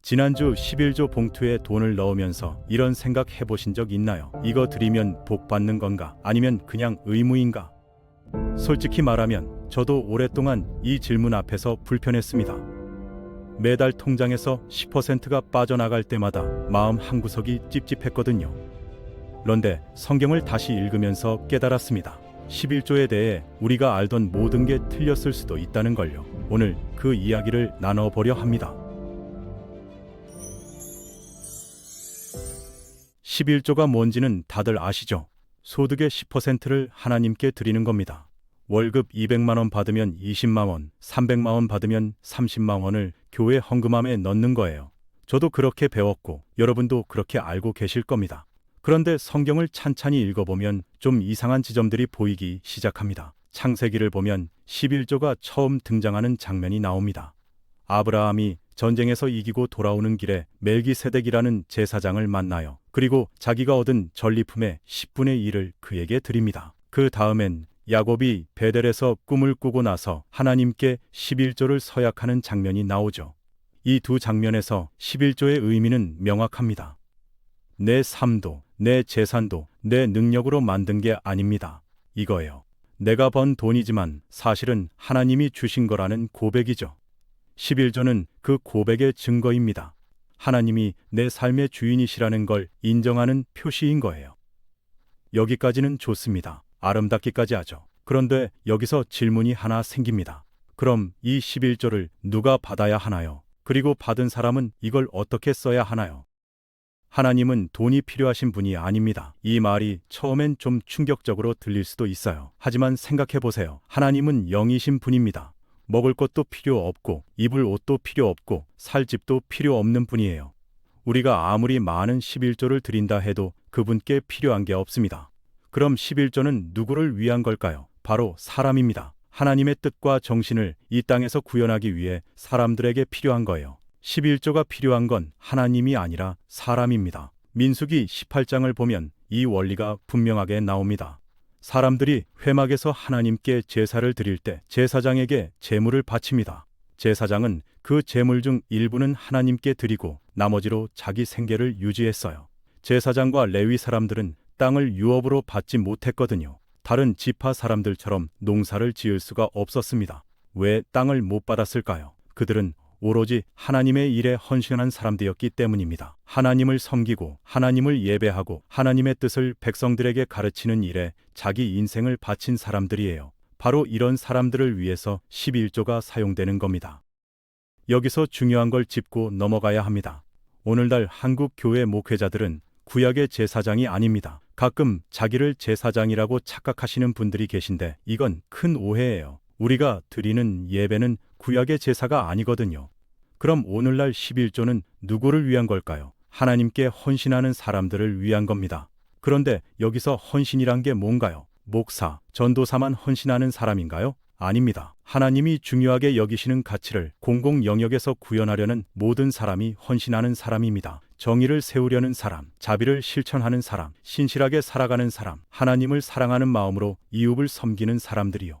지난주 11조 봉투에 돈을 넣으면서 이런 생각 해보신 적 있나요? 이거 드리면 복 받는 건가? 아니면 그냥 의무인가? 솔직히 말하면 저도 오랫동안 이 질문 앞에서 불편했습니다. 매달 통장에서 10%가 빠져나갈 때마다 마음 한구석이 찝찝했거든요. 그런데 성경을 다시 읽으면서 깨달았습니다. 11조에 대해 우리가 알던 모든 게 틀렸을 수도 있다는 걸요. 오늘 그 이야기를 나눠보려 합니다. 11조가 뭔지는 다들 아시죠? 소득의 10%를 하나님께 드리는 겁니다. 월급 200만 원 받으면 20만 원, 300만 원 받으면 30만 원을 교회 헌금함에 넣는 거예요. 저도 그렇게 배웠고 여러분도 그렇게 알고 계실 겁니다. 그런데 성경을 찬찬히 읽어보면 좀 이상한 지점들이 보이기 시작합니다. 창세기를 보면 11조가 처음 등장하는 장면이 나옵니다. 아브라함이 전쟁에서 이기고 돌아오는 길에 멜기세덱이라는 제사장을 만나요. 그리고 자기가 얻은 전리품의 10분의 1을 그에게 드립니다. 그 다음엔 야곱이 베델에서 꿈을 꾸고 나서 하나님께 11조를 서약하는 장면이 나오죠. 이 두 장면에서 11조의 의미는 명확합니다. 내 삶도, 내 재산도 내 능력으로 만든 게 아닙니다. 이거예요. 내가 번 돈이지만 사실은 하나님이 주신 거라는 고백이죠. 11조는 그 고백의 증거입니다. 하나님이 내 삶의 주인이시라는 걸 인정하는 표시인 거예요. 여기까지는 좋습니다. 아름답기까지 하죠. 그런데 여기서 질문이 하나 생깁니다. 그럼 이 11조를 누가 받아야 하나요? 그리고 받은 사람은 이걸 어떻게 써야 하나요? 하나님은 돈이 필요하신 분이 아닙니다. 이 말이 처음엔 좀 충격적으로 들릴 수도 있어요. 하지만 생각해 보세요. 하나님은 영이신 분입니다. 먹을 것도 필요 없고 입을 옷도 필요 없고 살 집도 필요 없는 분이에요. 우리가 아무리 많은 11조를 드린다 해도 그분께 필요한 게 없습니다. 그럼 11조는 누구를 위한 걸까요? 바로 사람입니다. 하나님의 뜻과 정신을 이 땅에서 구현하기 위해 사람들에게 필요한 거예요. 11조가 필요한 건 하나님이 아니라 사람입니다. 민수기 18장을 보면 이 원리가 분명하게 나옵니다. 사람들이 회막에서 하나님께 제사를 드릴 때 제사장에게 제물을 바칩니다. 제사장은 그 제물 중 일부는 하나님께 드리고 나머지로 자기 생계를 유지했어요. 제사장과 레위 사람들은 땅을 유업으로 받지 못했거든요. 다른 지파 사람들처럼 농사를 지을 수가 없었습니다. 왜 땅을 못 받았을까요? 그들은 오로지 하나님의 일에 헌신한 사람들이었기 때문입니다. 하나님을 섬기고 하나님을 예배하고 하나님의 뜻을 백성들에게 가르치는 일에 자기 인생을 바친 사람들이에요. 바로 이런 사람들을 위해서 11조가 사용되는 겁니다. 여기서 중요한 걸 짚고 넘어가야 합니다. 오늘날 한국 교회 목회자들은 구약의 제사장이 아닙니다. 가끔 자기를 제사장이라고 착각하시는 분들이 계신데 이건 큰 오해예요. 우리가 드리는 예배는 구약의 제사가 아니거든요. 그럼 오늘날 11조는 누구를 위한 걸까요? 하나님께 헌신하는 사람들을 위한 겁니다. 그런데 여기서 헌신이란 게 뭔가요? 목사, 전도사만 헌신하는 사람인가요? 아닙니다. 하나님이 중요하게 여기시는 가치를 공공 영역에서 구현하려는 모든 사람이 헌신하는 사람입니다. 정의를 세우려는 사람, 자비를 실천하는 사람, 신실하게 살아가는 사람, 하나님을 사랑하는 마음으로 이웃을 섬기는 사람들이요.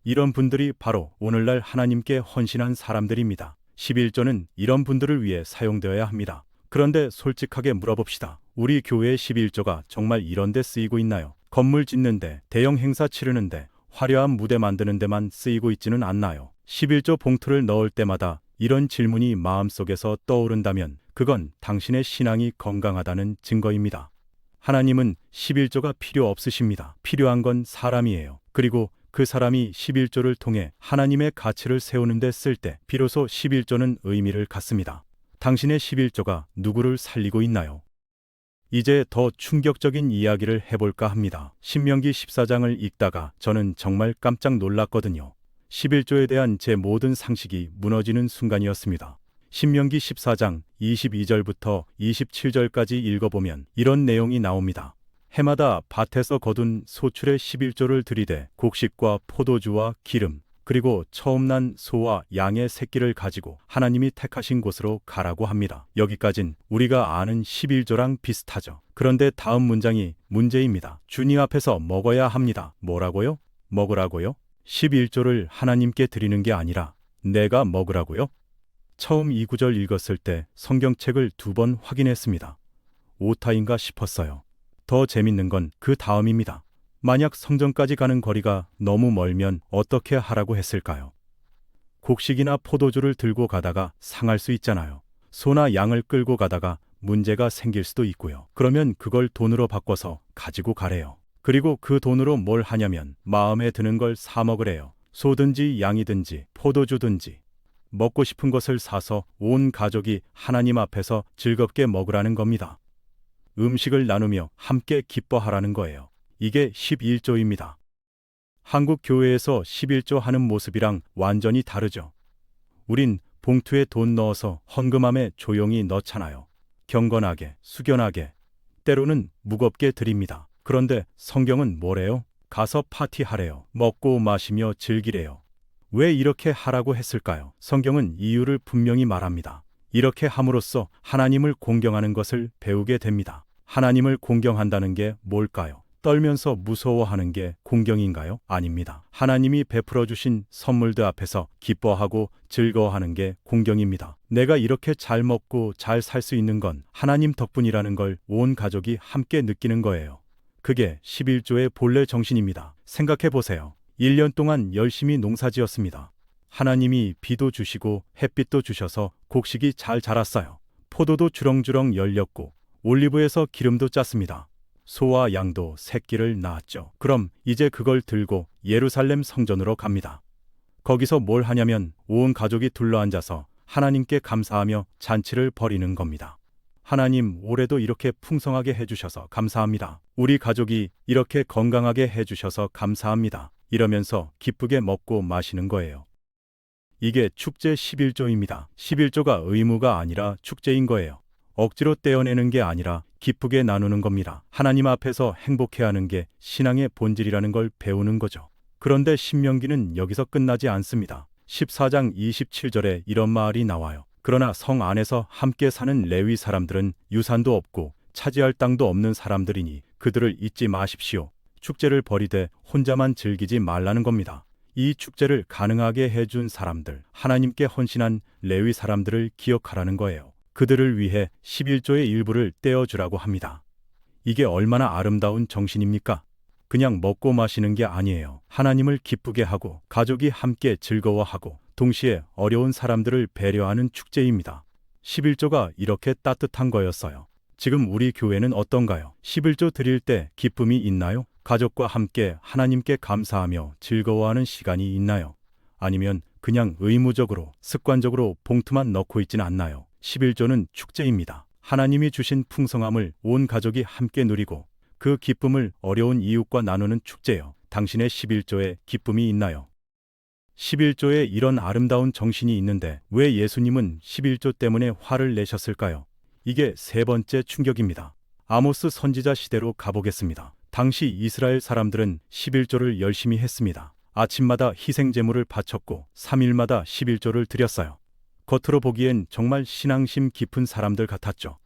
이런 분들이 바로 오늘날 하나님께 헌신한 사람들입니다. 11조는 이런 분들을 위해 사용되어야 합니다. 그런데 솔직하게 물어봅시다. 우리 교회의 11조가 정말 이런 데 쓰이고 있나요? 건물 짓는데, 대형 행사 치르는데, 화려한 무대 만드는 데만 쓰이고 있지는 않나요? 11조 봉투를 넣을 때마다 이런 질문이 마음속에서 떠오른다면 그건 당신의 신앙이 건강하다는 증거입니다. 하나님은 11조가 필요 없으십니다. 필요한 건 사람이에요. 그리고 그 사람이 11조를 통해 하나님의 가치를 세우는 데 쓸 때 비로소 11조는 의미를 갖습니다. 당신의 11조가 누구를 살리고 있나요? 이제 더 충격적인 이야기를 해볼까 합니다. 신명기 14장을 읽다가 저는 정말 깜짝 놀랐거든요. 11조에 대한 제 모든 상식이 무너지는 순간이었습니다. 신명기 14장 22절부터 27절까지 읽어보면 이런 내용이 나옵니다. 해마다 밭에서 거둔 소출의 11조를 들이되 곡식과 포도주와 기름 그리고 처음 난 소와 양의 새끼를 가지고 하나님이 택하신 곳으로 가라고 합니다. 여기까진 우리가 아는 11조랑 비슷하죠. 그런데 다음 문장이 문제입니다. 주님 앞에서 먹어야 합니다. 뭐라고요? 먹으라고요? 11조를 하나님께 드리는 게 아니라 내가 먹으라고요? 처음 이 구절 읽었을 때 성경책을 2번 확인했습니다. 오타인가 싶었어요. 더 재밌는 건 그 다음입니다. 만약 성전까지 가는 거리가 너무 멀면 어떻게 하라고 했을까요? 곡식이나 포도주를 들고 가다가 상할 수 있잖아요. 소나 양을 끌고 가다가 문제가 생길 수도 있고요. 그러면 그걸 돈으로 바꿔서 가지고 가래요. 그리고 그 돈으로 뭘 하냐면 마음에 드는 걸 사 먹으래요. 소든지 양이든지 포도주든지 먹고 싶은 것을 사서 온 가족이 하나님 앞에서 즐겁게 먹으라는 겁니다. 음식을 나누며 함께 기뻐하라는 거예요. 이게 11조입니다. 한국 교회에서 11조 하는 모습이랑 완전히 다르죠. 우린 봉투에 돈 넣어서 헌금함에 조용히 넣잖아요. 경건하게, 숙연하게, 때로는 무겁게 드립니다. 그런데 성경은 뭐래요? 가서 파티하래요. 먹고 마시며 즐기래요. 왜 이렇게 하라고 했을까요? 성경은 이유를 분명히 말합니다. 이렇게 함으로써 하나님을 공경하는 것을 배우게 됩니다. 하나님을 공경한다는 게 뭘까요? 떨면서 무서워하는 게 공경인가요? 아닙니다. 하나님이 베풀어 주신 선물들 앞에서 기뻐하고 즐거워하는 게 공경입니다. 내가 이렇게 잘 먹고 잘 살 수 있는 건 하나님 덕분이라는 걸 온 가족이 함께 느끼는 거예요. 그게 11조의 본래 정신입니다. 생각해 보세요. 1년 동안 열심히 농사지었습니다. 하나님이 비도 주시고 햇빛도 주셔서 곡식이 잘 자랐어요. 포도도 주렁주렁 열렸고 올리브에서 기름도 짰습니다. 소와 양도 새끼를 낳았죠. 그럼 이제 그걸 들고 예루살렘 성전으로 갑니다. 거기서 뭘 하냐면 온 가족이 둘러앉아서 하나님께 감사하며 잔치를 벌이는 겁니다. 하나님, 올해도 이렇게 풍성하게 해주셔서 감사합니다. 우리 가족이 이렇게 건강하게 해주셔서 감사합니다. 이러면서 기쁘게 먹고 마시는 거예요. 이게 축제 11조입니다. 11조가 의무가 아니라 축제인 거예요. 억지로 떼어내는 게 아니라 기쁘게 나누는 겁니다. 하나님 앞에서 행복해하는 게 신앙의 본질이라는 걸 배우는 거죠. 그런데 신명기는 여기서 끝나지 않습니다. 14장 27절에 이런 말이 나와요. 그러나 성 안에서 함께 사는 레위 사람들은 유산도 없고 차지할 땅도 없는 사람들이니 그들을 잊지 마십시오. 축제를 벌이되 혼자만 즐기지 말라는 겁니다. 이 축제를 가능하게 해준 사람들, 하나님께 헌신한 레위 사람들을 기억하라는 거예요. 그들을 위해 11조의 일부를 떼어주라고 합니다. 이게 얼마나 아름다운 정신입니까? 그냥 먹고 마시는 게 아니에요. 하나님을 기쁘게 하고 가족이 함께 즐거워하고 동시에 어려운 사람들을 배려하는 축제입니다. 11조가 이렇게 따뜻한 거였어요. 지금 우리 교회는 어떤가요? 11조 드릴 때 기쁨이 있나요? 가족과 함께 하나님께 감사하며 즐거워하는 시간이 있나요? 아니면 그냥 의무적으로 습관적으로 봉투만 넣고 있진 않나요? 11조는 축제입니다. 하나님이 주신 풍성함을 온 가족이 함께 누리고 그 기쁨을 어려운 이웃과 나누는 축제요. 당신의 11조에 기쁨이 있나요? 11조에 이런 아름다운 정신이 있는데 왜 예수님은 11조 때문에 화를 내셨을까요? 이게 세 번째 충격입니다. 아모스 선지자 시대로 가보겠습니다. 당시 이스라엘 사람들은 11조를 열심히 했습니다. 아침마다 희생제물을 바쳤고 3일마다 11조를 드렸어요. 겉으로 보기엔 정말 신앙심 깊은 사람들 같았죠.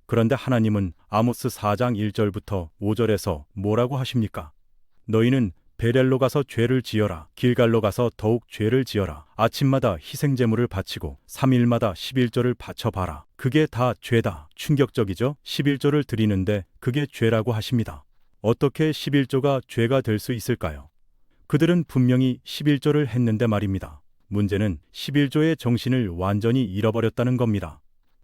그런데 하나님은 아모스 4장 1절부터 5절에서 뭐라고 하십니까? 너희는 베델로 가서 죄를 지어라. 길갈로 가서 더욱 죄를 지어라. 아침마다 희생제물을 바치고 3일마다 11조를 바쳐봐라. 그게 다 죄다. 충격적이죠? 11조를 드리는데 그게 죄라고 하십니다. 어떻게 11조가 죄가 될 수 있을까요? 그들은 분명히 11조를 했는데 말입니다. 문제는 11조의 정신을 완전히 잃어버렸다는 겁니다.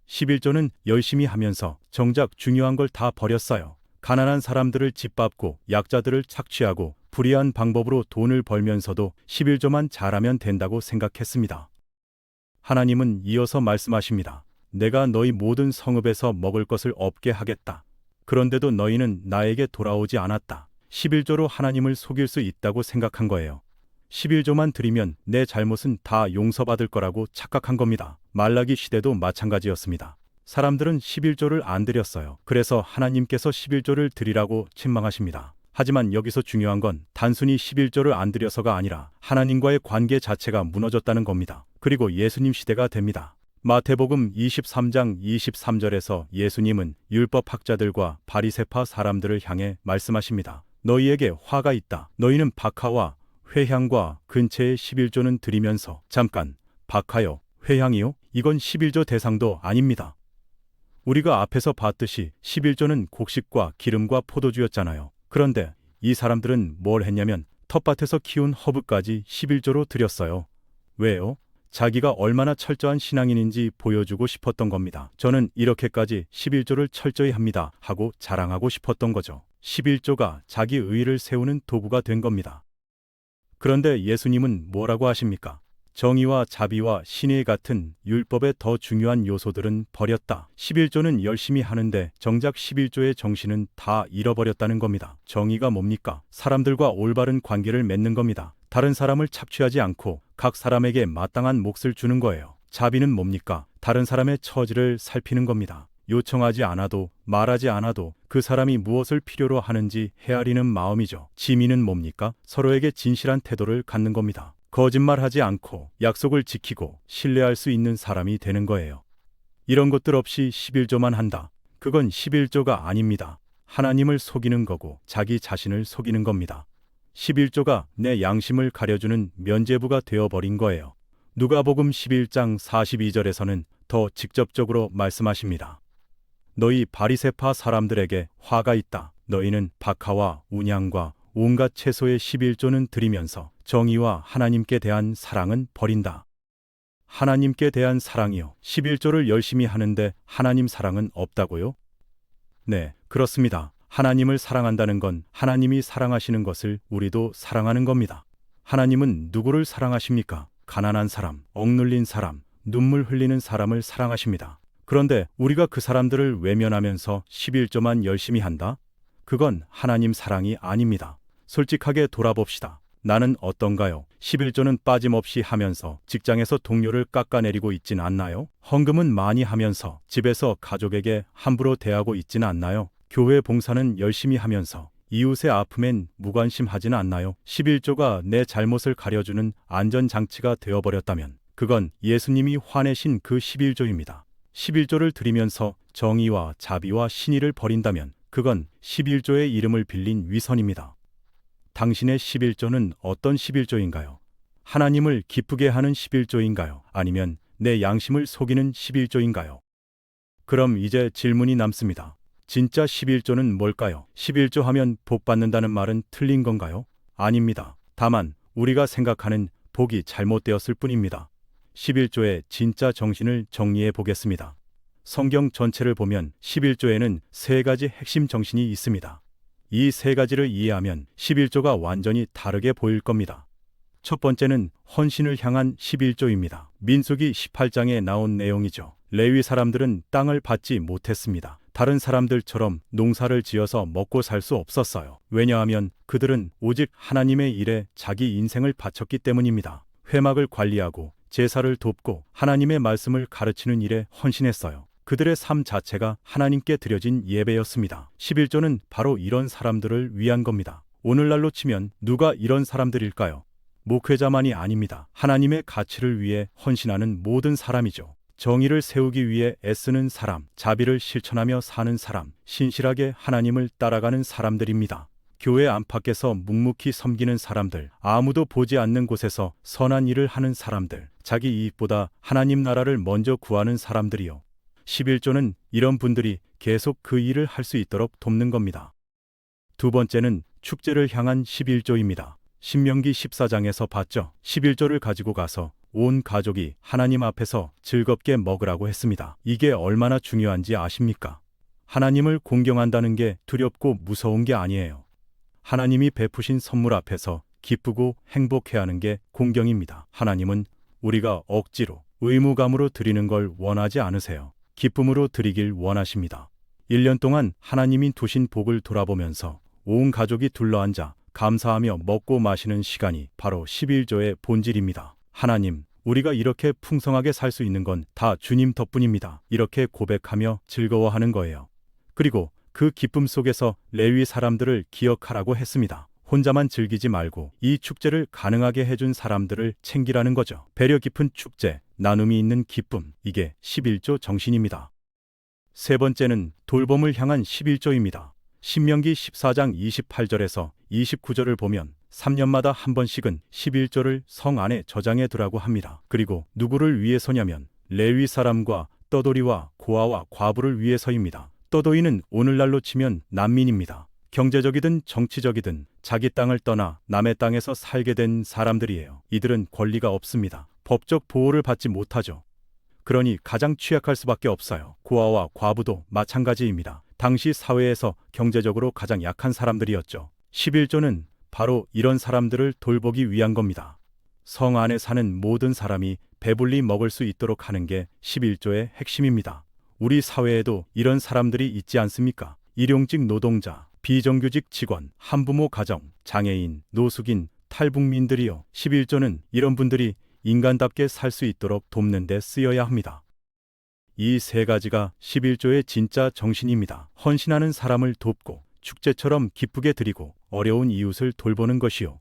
11조는 열심히 하면서 정작 중요한 걸 다 버렸어요. 가난한 사람들을 짓밟고 약자들을 착취하고 불의한 방법으로 돈을 벌면서도 11조만 잘하면 된다고 생각했습니다. 하나님은 이어서 말씀하십니다. 내가 너희 모든 성읍에서 먹을 것을 없게 하겠다. 그런데도 너희는 나에게 돌아오지 않았다. 11조로 하나님을 속일 수 있다고 생각한 거예요. 11조만 드리면 내 잘못은 다 용서받을 거라고 착각한 겁니다. 말라기 시대도 마찬가지였습니다. 사람들은 11조를 안 드렸어요. 그래서 하나님께서 11조를 드리라고 책망하십니다. 하지만 여기서 중요한 건 단순히 11조를 안 드려서가 아니라 하나님과의 관계 자체가 무너졌다는 겁니다. 그리고 예수님 시대가 됩니다. 마태복음 23장 23절에서 예수님은 율법학자들과 바리새파 사람들을 향해 말씀하십니다. 너희에게 화가 있다. 너희는 박하와 회향과 근처의 11조는 드리면서 잠깐, 박하요, 회향이요? 이건 11조 대상도 아닙니다. 우리가 앞에서 봤듯이 11조는 곡식과 기름과 포도주였잖아요. 그런데 이 사람들은 뭘 했냐면 텃밭에서 키운 허브까지 11조로 드렸어요. 왜요? 자기가 얼마나 철저한 신앙인인지 보여주고 싶었던 겁니다. 저는 이렇게까지 11조를 철저히 합니다 하고 자랑하고 싶었던 거죠. 11조가 자기 의의를 세우는 도구가 된 겁니다. 그런데 예수님은 뭐라고 하십니까? 정의와 자비와 신의 같은 율법의 더 중요한 요소들은 버렸다. 11조는 열심히 하는데 정작 11조의 정신은 다 잃어버렸다는 겁니다. 정의가 뭡니까? 사람들과 올바른 관계를 맺는 겁니다. 다른 사람을 착취하지 않고 각 사람에게 마땅한 몫을 주는 거예요. 자비는 뭡니까? 다른 사람의 처지를 살피는 겁니다. 요청하지 않아도 말하지 않아도 그 사람이 무엇을 필요로 하는지 헤아리는 마음이죠. 지미는 뭡니까? 서로에게 진실한 태도를 갖는 겁니다. 거짓말하지 않고 약속을 지키고 신뢰할 수 있는 사람이 되는 거예요. 이런 것들 없이 11조만 한다. 그건 11조가 아닙니다. 하나님을 속이는 거고 자기 자신을 속이는 겁니다. 11조가 내 양심을 가려주는 면죄부가 되어버린 거예요. 누가복음 11장 42절에서는 더 직접적으로 말씀하십니다. 너희 바리새파 사람들에게 화가 있다. 너희는 박하와 운양과 온갖 채소의 11조는 드리면서 정의와 하나님께 대한 사랑은 버린다. 하나님께 대한 사랑이요. 11조를 열심히 하는데 하나님 사랑은 없다고요? 네, 그렇습니다. 하나님을 사랑한다는 건 하나님이 사랑하시는 것을 우리도 사랑하는 겁니다. 하나님은 누구를 사랑하십니까? 가난한 사람, 억눌린 사람, 눈물 흘리는 사람을 사랑하십니다. 그런데 우리가 그 사람들을 외면하면서 11조만 열심히 한다? 그건 하나님 사랑이 아닙니다. 솔직하게 돌아봅시다. 나는 어떤가요? 11조는 빠짐없이 하면서 직장에서 동료를 깎아내리고 있진 않나요? 헌금은 많이 하면서 집에서 가족에게 함부로 대하고 있진 않나요? 교회 봉사는 열심히 하면서 이웃의 아픔엔 무관심하지는 않나요? 11조가 내 잘못을 가려주는 안전장치가 되어버렸다면 그건 예수님이 화내신 그 11조입니다. 11조를 드리면서 정의와 자비와 신의를 버린다면 그건 11조의 이름을 빌린 위선입니다. 당신의 11조는 어떤 11조인가요? 하나님을 기쁘게 하는 11조인가요? 아니면 내 양심을 속이는 11조인가요? 그럼 이제 질문이 남습니다. 진짜 11조는 뭘까요? 11조 하면 복 받는다는 말은 틀린 건가요? 아닙니다. 다만 우리가 생각하는 복이 잘못되었을 뿐입니다. 11조의 진짜 정신을 정리해 보겠습니다. 성경 전체를 보면 11조에는 세 가지 핵심 정신이 있습니다. 이 세 가지를 이해하면 11조가 완전히 다르게 보일 겁니다. 첫 번째는 헌신을 향한 11조입니다. 민수기 18장에 나온 내용이죠. 레위 사람들은 땅을 받지 못했습니다. 다른 사람들처럼 농사를 지어서 먹고 살 수 없었어요. 왜냐하면 그들은 오직 하나님의 일에 자기 인생을 바쳤기 때문입니다. 회막을 관리하고 제사를 돕고 하나님의 말씀을 가르치는 일에 헌신했어요. 그들의 삶 자체가 하나님께 드려진 예배였습니다. 11조는 바로 이런 사람들을 위한 겁니다. 오늘날로 치면 누가 이런 사람들일까요? 목회자만이 아닙니다. 하나님의 가치를 위해 헌신하는 모든 사람이죠. 정의를 세우기 위해 애쓰는 사람, 자비를 실천하며 사는 사람, 신실하게 하나님을 따라가는 사람들입니다. 교회 안팎에서 묵묵히 섬기는 사람들, 아무도 보지 않는 곳에서 선한 일을 하는 사람들, 자기 이익보다 하나님 나라를 먼저 구하는 사람들이요. 11조는 이런 분들이 계속 그 일을 할 수 있도록 돕는 겁니다. 두 번째는 축제를 향한 11조입니다. 신명기 14장에서 봤죠. 11조를 가지고 가서 온 가족이 하나님 앞에서 즐겁게 먹으라고 했습니다. 이게 얼마나 중요한지 아십니까? 하나님을 공경한다는 게 두렵고 무서운 게 아니에요. 하나님이 베푸신 선물 앞에서 기쁘고 행복해하는 게 공경입니다. 하나님은 우리가 억지로 의무감으로 드리는 걸 원하지 않으세요. 기쁨으로 드리길 원하십니다. 1년 동안 하나님이 두신 복을 돌아보면서 온 가족이 둘러앉아 감사하며 먹고 마시는 시간이 바로 11조의 본질입니다. 하나님, 우리가 이렇게 풍성하게 살 수 있는 건 다 주님 덕분입니다. 이렇게 고백하며 즐거워하는 거예요. 그리고 그 기쁨 속에서 레위 사람들을 기억하라고 했습니다. 혼자만 즐기지 말고 이 축제를 가능하게 해준 사람들을 챙기라는 거죠. 배려 깊은 축제, 나눔이 있는 기쁨, 이게 11조 정신입니다. 세 번째는 돌봄을 향한 11조입니다. 신명기 14장 28절에서 29절을 보면 3년마다 한 번씩은 11조를 성 안에 저장해 두라고 합니다. 그리고 누구를 위해서냐면 레위 사람과 떠돌이와 고아와 과부를 위해서입니다. 떠도이는 오늘날로 치면 난민입니다. 경제적이든 정치적이든 자기 땅을 떠나 남의 땅에서 살게 된 사람들이에요. 이들은 권리가 없습니다. 법적 보호를 받지 못하죠. 그러니 가장 취약할 수밖에 없어요. 고아와 과부도 마찬가지입니다. 당시 사회에서 경제적으로 가장 약한 사람들이었죠. 11조는 바로 이런 사람들을 돌보기 위한 겁니다. 성 안에 사는 모든 사람이 배불리 먹을 수 있도록 하는 게 11조의 핵심입니다. 우리 사회에도 이런 사람들이 있지 않습니까? 일용직 노동자, 비정규직 직원, 한부모 가정, 장애인, 노숙인, 탈북민들이요. 11조는 이런 분들이 인간답게 살 수 있도록 돕는 데 쓰여야 합니다. 이 세 가지가 11조의 진짜 정신입니다. 헌신하는 사람을 돕고 축제처럼 기쁘게 드리고 어려운 이웃을 돌보는 것이요.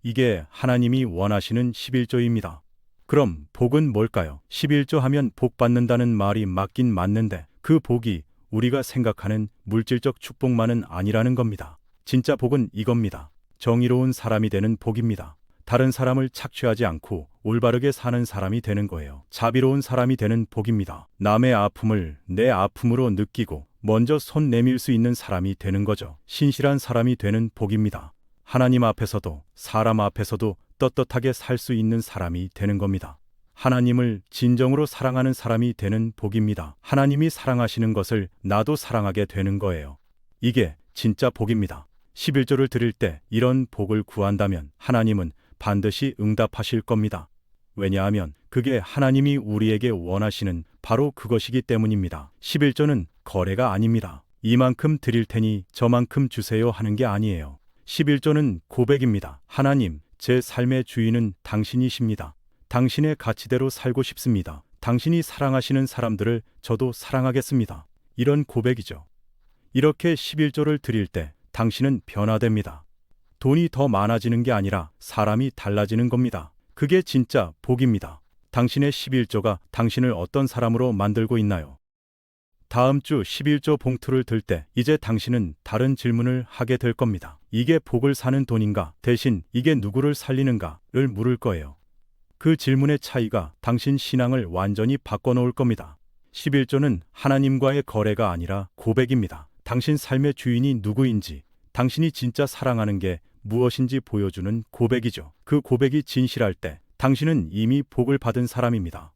이게 하나님이 원하시는 11조입니다. 그럼 복은 뭘까요? 11조 하면 복 받는다는 말이 맞긴 맞는데 그 복이 우리가 생각하는 물질적 축복만은 아니라는 겁니다. 진짜 복은 이겁니다. 정의로운 사람이 되는 복입니다. 다른 사람을 착취하지 않고 올바르게 사는 사람이 되는 거예요. 자비로운 사람이 되는 복입니다. 남의 아픔을 내 아픔으로 느끼고 먼저 손 내밀 수 있는 사람이 되는 거죠. 신실한 사람이 되는 복입니다. 하나님 앞에서도 사람 앞에서도 떳떳하게 살 수 있는 사람이 되는 겁니다. 하나님을 진정으로 사랑하는 사람이 되는 복입니다. 하나님이 사랑하시는 것을 나도 사랑하게 되는 거예요. 이게 진짜 복입니다. 11조를 드릴 때 이런 복을 구한다면 하나님은 반드시 응답하실 겁니다. 왜냐하면 그게 하나님이 우리에게 원하시는 바로 그것이기 때문입니다. 11조는 거래가 아닙니다. 이만큼 드릴 테니 저만큼 주세요 하는 게 아니에요. 11조는 고백입니다. 하나님, 제 삶의 주인은 당신이십니다. 당신의 가치대로 살고 싶습니다. 당신이 사랑하시는 사람들을 저도 사랑하겠습니다. 이런 고백이죠. 이렇게 11조를 드릴 때 당신은 변화됩니다. 돈이 더 많아지는 게 아니라 사람이 달라지는 겁니다. 그게 진짜 복입니다. 당신의 11조가 당신을 어떤 사람으로 만들고 있나요? 다음 주 11조 봉투를 들 때 이제 당신은 다른 질문을 하게 될 겁니다. 이게 복을 사는 돈인가? 대신 이게 누구를 살리는가를 물을 거예요. 그 질문의 차이가 당신 신앙을 완전히 바꿔놓을 겁니다. 11조는 하나님과의 거래가 아니라 고백입니다. 당신 삶의 주인이 누구인지, 당신이 진짜 사랑하는 게 무엇인지 보여주는 고백이죠. 그 고백이 진실할 때 당신은 이미 복을 받은 사람입니다.